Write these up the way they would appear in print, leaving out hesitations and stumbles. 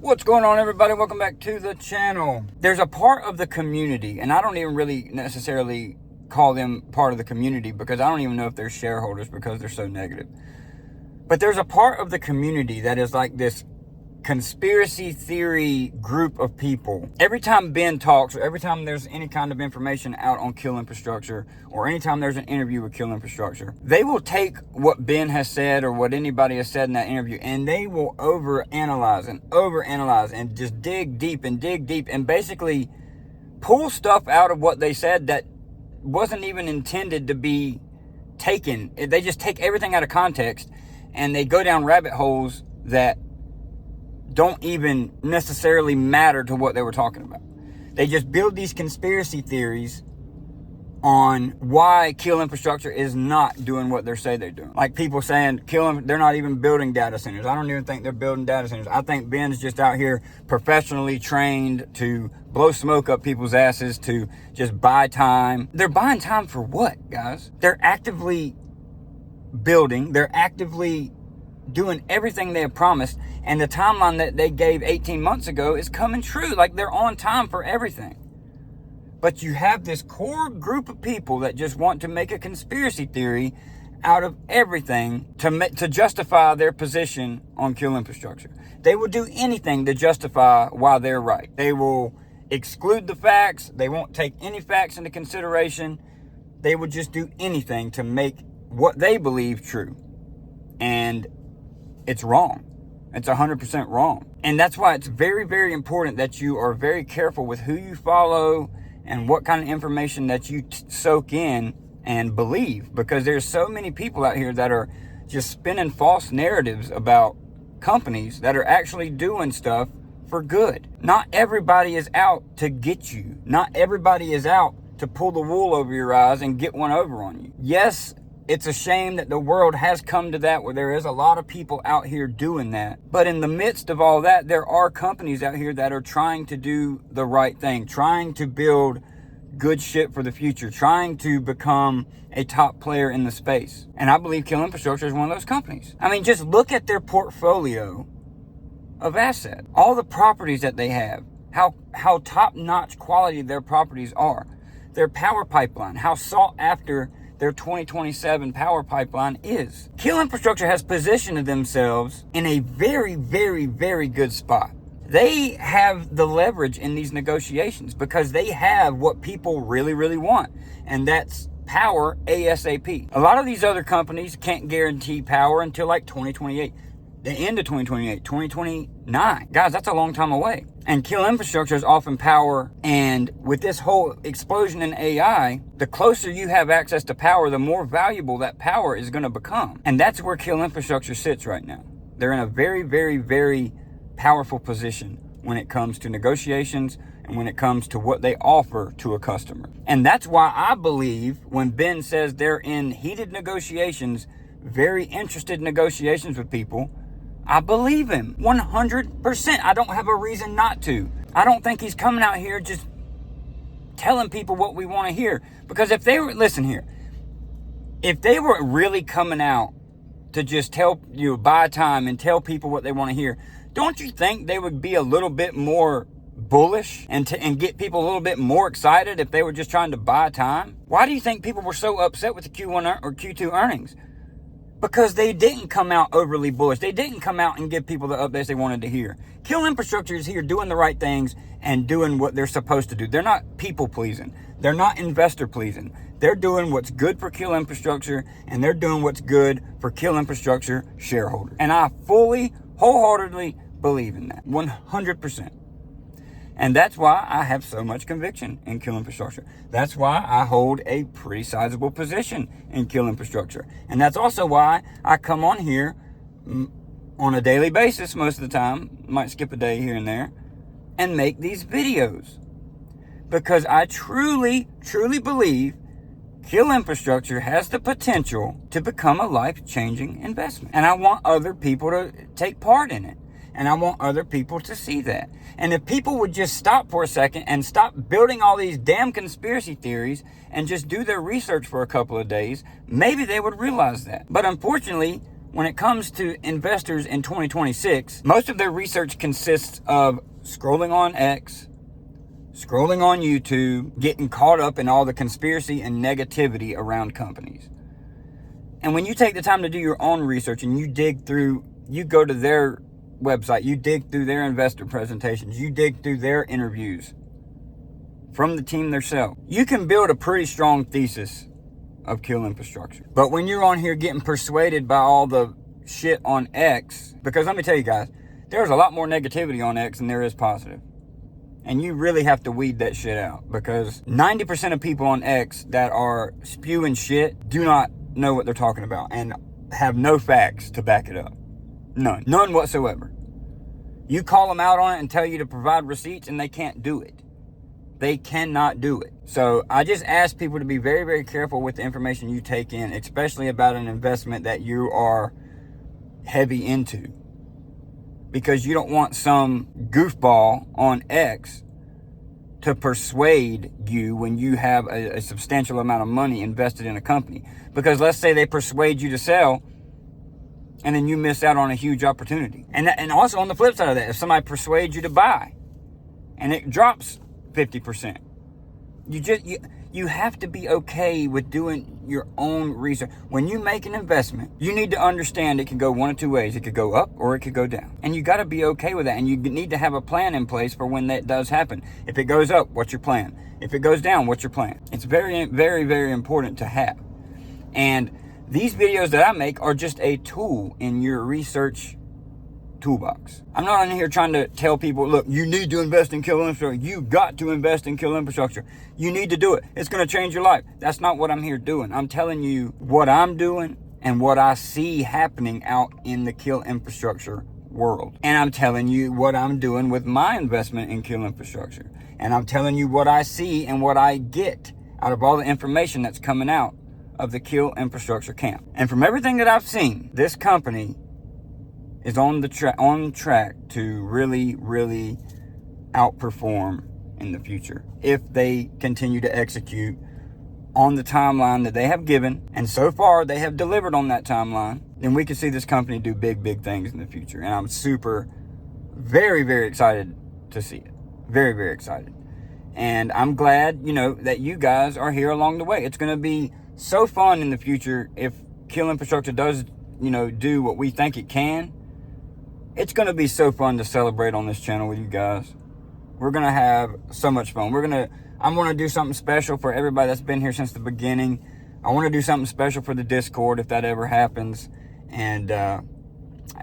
What's going on, everybody? Welcome back to the channel. There's a part of the community, and I don't even really necessarily call them part of the community because I don't even know if they're shareholders because they're so negative. But there's a part of the community that is like this conspiracy theory group of people. Every time Ben talks, or every time there's any kind of information out on KEEL Infrastructure, or anytime there's an interview with KEEL Infrastructure, they will take what Ben has said or what anybody has said in that interview, and they will overanalyze and just dig deep and basically pull stuff out of what they said that wasn't even intended to be taken. They just take everything out of context and they go down rabbit holes that don't even necessarily matter to what they were talking about. They just build these conspiracy theories on why KEEL Infrastructure is not doing what they say they're doing. Like people saying they're not even building data centers. I don't even think they're building data centers. I think Ben's just out here professionally trained to blow smoke up people's asses to just buy time. They're buying time for what, guys? They're actively building. They're actively doing everything they have promised, and the timeline that they gave 18 months ago is coming true. Like, they're on time for everything. But you have this core group of people that just want to make a conspiracy theory out of everything to justify their position on KEEL Infrastructure. They will do anything to justify why they're right. They will exclude the facts. They won't take any facts into consideration. They will just do anything to make what they believe true. And it's wrong. It's 100% wrong. And that's why it's very, very important that you are very careful with who you follow and what kind of information that you soak in and believe. Because there's so many people out here that are just spinning false narratives about companies that are actually doing stuff for good. Not everybody is out to get you. Not everybody is out to pull the wool over your eyes and get one over on you. Yes, it's a shame that the world has come to that where there is a lot of people out here doing that. But in the midst of all that, there are companies out here that are trying to do the right thing, trying to build good shit for the future, trying to become a top player in the space. And I believe KEEL Infrastructure is one of those companies. I mean, just look at their portfolio of assets, all the properties that they have, how top-notch quality their properties are, their power pipeline, how sought after their 2027 power pipeline is. KEEL Infrastructure has positioned themselves in a very, very, very good spot. They have the leverage in these negotiations because they have what people really, really want, and that's power ASAP. A lot of these other companies can't guarantee power until like 2028. The end of 2028, 2029. Guys, that's a long time away. And KEEL Infrastructure is often power. And with this whole explosion in AI, the closer you have access to power, the more valuable that power is going to become. And that's where KEEL Infrastructure sits right now. They're in a very, very, very powerful position when it comes to negotiations and when it comes to what they offer to a customer. And that's why I believe when Ben says they're in heated negotiations, very interested negotiations with people, I believe him 100%. I don't have a reason not to. I don't think he's coming out here just telling people what we want to hear. Because if they were, listen here, if they were really coming out to just tell you, buy time and tell people what they want to hear, don't you think they would be a little bit more bullish and get people a little bit more excited if they were just trying to buy time? Why do you think people were so upset with the Q1 or Q2 earnings? Because they didn't come out overly bullish. They didn't come out and give people the updates they wanted to hear. KEEL Infrastructure is here doing the right things and doing what they're supposed to do. They're not people pleasing. They're not investor pleasing. They're doing what's good for KEEL Infrastructure, and they're doing what's good for KEEL Infrastructure shareholders. And I fully, wholeheartedly believe in that, 100%. And that's why I have so much conviction in KEEL Infrastructure. That's why I hold a pretty sizable position in KEEL Infrastructure. And that's also why I come on here on a daily basis most of the time, might skip a day here and there, and make these videos. Because I truly, truly believe KEEL Infrastructure has the potential to become a life-changing investment. And I want other people to take part in it. And I want other people to see that. And if people would just stop for a second and stop building all these damn conspiracy theories and just do their research for a couple of days, maybe they would realize that. But unfortunately, when it comes to investors in 2026, most of their research consists of scrolling on X, scrolling on YouTube, getting caught up in all the conspiracy and negativity around companies. And when you take the time to do your own research and you dig through, you go to their website, you dig through their investor presentations, you dig through their interviews from the team themselves, you can build a pretty strong thesis of KEEL Infrastructure. But when you're on here getting persuaded by all the shit on X, because let me tell you guys, there's a lot more negativity on X than there is positive. And you really have to weed that shit out, because 90% of people on X that are spewing shit do not know what they're talking about and have no facts to back it up. None whatsoever. You call them out on it and tell you to provide receipts, and they can't do it. They cannot do it. So I just ask people to be very, very careful with the information you take in, especially about an investment that you are heavy into, because you don't want some goofball on X to persuade you when you have a substantial amount of money invested in a company. Because let's say they persuade you to sell, and then you miss out on a huge opportunity. And also on the flip side of that, if somebody persuades you to buy and it drops 50%, you have to be okay with doing your own research. When you make an investment, you need to understand it can go one of two ways. It could go up or it could go down. And you got to be okay with that. And you need to have a plan in place for when that does happen. If it goes up, what's your plan? If it goes down, what's your plan? It's very, very, very important to have. And these videos that I make are just a tool in your research toolbox. I'm not in here trying to tell people, look, you need to invest in KEEL Infrastructure. You got to invest in KEEL Infrastructure. You need to do it. It's going to change your life. That's not what I'm here doing. I'm telling you what I'm doing and what I see happening out in the KEEL Infrastructure world. And I'm telling you what I'm doing with my investment in KEEL Infrastructure. And I'm telling you what I see and what I get out of all the information that's coming out of the KEEL Infrastructure camp. And from everything that I've seen, this company is on track to really, really outperform in the future if they continue to execute on the timeline that they have given. And so far, they have delivered on that timeline. Then we can see this company do big, big things in the future. And I'm very, very excited to see it. Very, very excited. And I'm glad, that you guys are here along the way. It's going to be so fun in the future if KEEL Infrastructure does, do what we think it can. It's going to be so fun to celebrate on this channel with you guys. We're going to have so much fun. I'm going to do something special for everybody that's been here since the beginning. I want to do something special for the Discord if that ever happens. And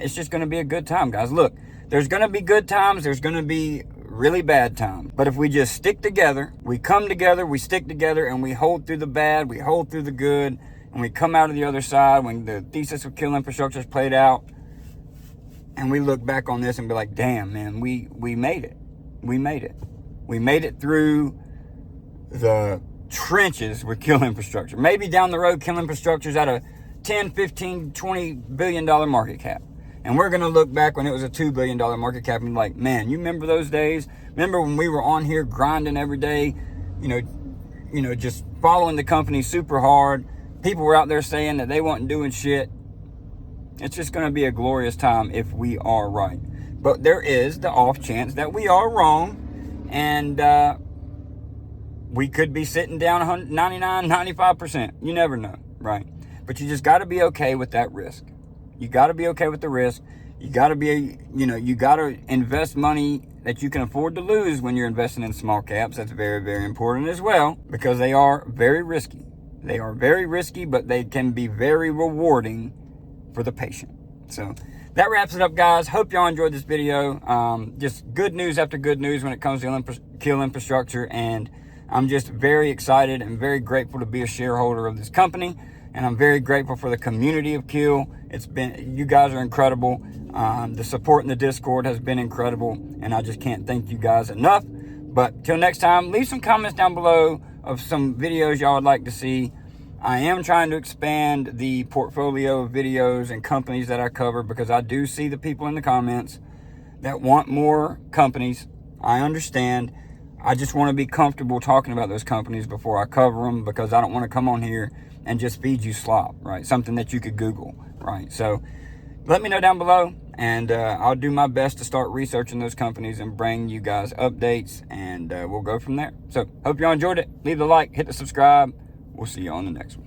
it's just going to be a good time, guys. Look, there's going to be good times. There's going to be really bad times. But if we just stick together, we come together, we stick together, and we hold through the bad, we hold through the good, and we come out of the other side when the thesis of KEEL Infrastructure is played out, and we look back on this and be like, damn, man, we made it. We made it. We made it through the trenches with KEEL Infrastructure. Maybe down the road, KEEL Infrastructure is at a 10, 15, $20 billion market cap. And we're going to look back when it was a $2 billion market cap and be like, man, you remember those days? Remember when we were on here grinding every day, just following the company super hard? People were out there saying that they weren't doing shit. It's just going to be a glorious time if we are right. But there is the off chance that we are wrong, and we could be sitting down 99, 95%. You never know, right? But you just got to be okay with that risk. You got to be okay with the risk. You got to be, you got to invest money that you can afford to lose when you're investing in small caps. That's very, very important as well, because they are very risky. They are very risky, but they can be very rewarding for the patient. So that wraps it up, guys. Hope y'all enjoyed this video. Just good news after good news when it comes to KEEL Infrastructure, and I'm just very excited and very grateful to be a shareholder of this company, and I'm very grateful for the community of KEEL. You guys are incredible. The support in the Discord has been incredible, and I just can't thank you guys enough. But till next time, leave some comments down below of some videos y'all would like to see. I am trying to expand the portfolio of videos and companies that I cover, because I do see the people in the comments that want more companies. I understand. I just want to be comfortable talking about those companies before I cover them, because I don't want to come on here and just feed you slop, right? Something that you could Google, right? So let me know down below, and I'll do my best to start researching those companies and bring you guys updates, and we'll go from there. So hope y'all enjoyed it. Leave the like, hit the subscribe. We'll see you on the next one.